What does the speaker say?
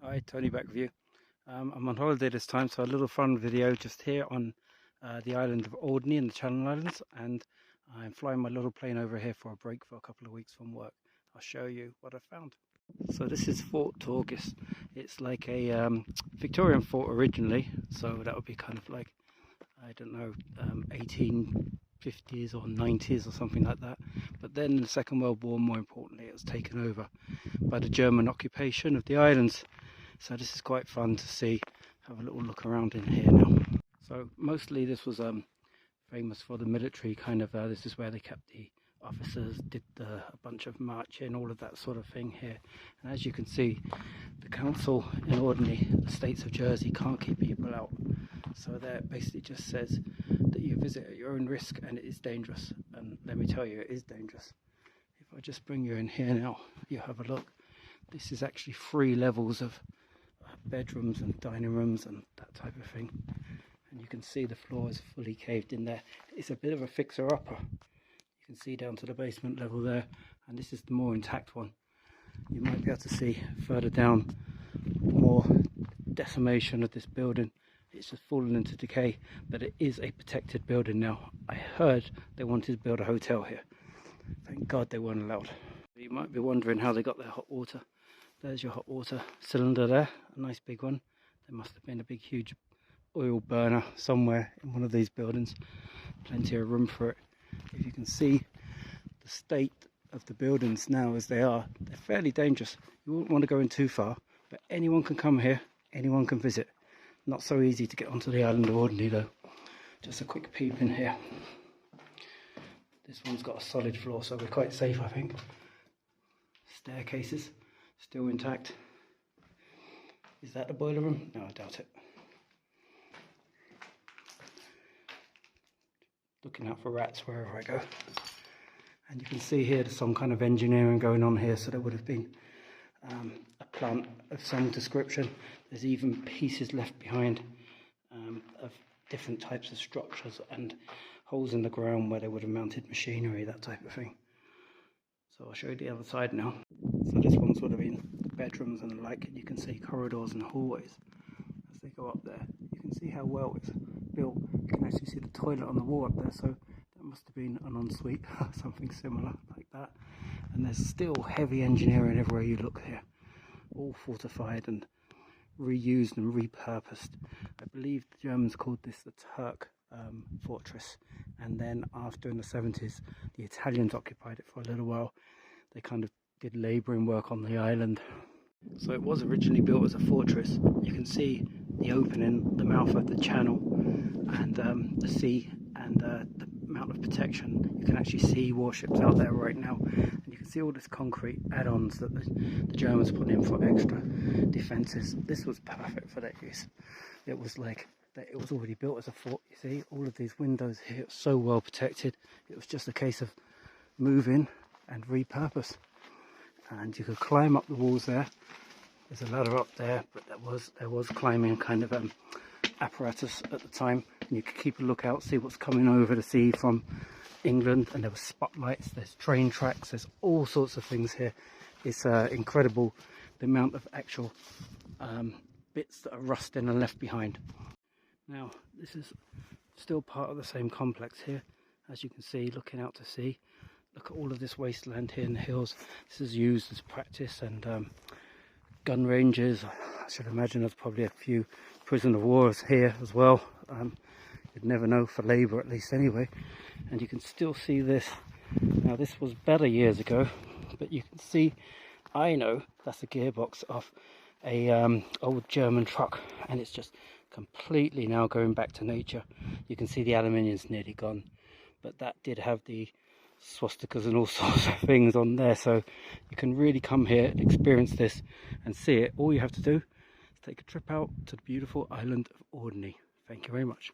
Hi, Tony back with you. I'm on holiday this time, so a little fun video just here on the island of Alderney in the Channel Islands, and I'm flying my little plane over here for a break for a couple of weeks from work. I'll show you what I found. So this is Fort Torgis. It's like a Victorian fort originally, so that would be kind of like, I don't know, 1850s or 90s or something like that. But then in the Second World War, more importantly, it was taken over by the German occupation of the islands. So this is quite fun to see. Have a little look around in here now. So mostly this was famous for the military kind of, this is where they kept the officers, did a bunch of marching, all of that sort of thing here. And as you can see, the council in Alderney, the states of Jersey, can't keep people out. So that basically just says that you visit at your own risk and it is dangerous. And let me tell you, it is dangerous. If I just bring you in here now, you have a look. This is actually 3 levels of bedrooms and dining rooms and that type of thing. And you can see the floor is fully caved in there. It's a bit of a fixer-upper. You can see down to the basement level there, and this is the more intact one. You might be able to see further down more decimation of this building. It's just fallen into decay, but it is a protected building now. I heard they wanted to build a hotel here. Thank God they weren't allowed. You might be wondering how they got their hot water. There's your hot water cylinder there, a nice big one. There must have been a big huge oil burner somewhere in one of these buildings. Plenty of room for it. If you can see the state of the buildings now as they are, they're fairly dangerous. You wouldn't want to go in too far, but anyone can come here, anyone can visit. Not so easy to get onto the island of Alderney though. Just a quick peep in here. This one's got a solid floor, so we're quite safe, I think. Staircases still intact. Is that the boiler room? No, I doubt it. Looking out for rats wherever I go. And you can see here there's some kind of engineering going on here, so there would have been a plant of some description. There's even pieces left behind of different types of structures and holes in the ground where they would have mounted machinery, that type of thing. So I'll show you the other side now. So this one's sort of in bedrooms and the like, and you can see corridors and hallways as they go up there. You can see how well it's built. You can actually see the toilet on the wall up there, so that must have been an ensuite, something similar like that. And there's still heavy engineering everywhere you look here, all fortified and reused and repurposed. I believe the Germans called this the Turk fortress, and then after in the 70s the Italians occupied it for a little while. They kind of did labouring work on the island. So it was originally built as a fortress. You can see the opening, the mouth of the channel, and the sea, and the amount of protection. You can actually see warships out there right now, and you can see all this concrete add-ons that the Germans put in for extra defences. This was perfect for that use. It was like that, it was already built as a fort. You see all of these windows here, so well protected. It was just a case of move in and repurpose. And you could climb up the walls there. There's a ladder up there, but there was climbing kind of apparatus at the time, and you could keep a lookout, see what's coming over the sea from England. And there were spotlights, there's train tracks, there's all sorts of things here. It's incredible the amount of actual bits that are rusting and left behind. Now this is still part of the same complex here, as you can see, looking out to sea. Look at all of this wasteland here in the hills. This is used as practice and gun ranges. I should imagine there's probably a few prison of wars here as well. You'd never know, for labour at least anyway. And you can still see this. Now this was better years ago, but you can see, I know that's a gearbox of a old German truck, and it's just completely now going back to nature. You can see the aluminium's nearly gone, but that did have the swastikas and all sorts of things on there, so you can really come here and experience this and see it. All you have to do is take a trip out to the beautiful island of Alderney. Thank you very much.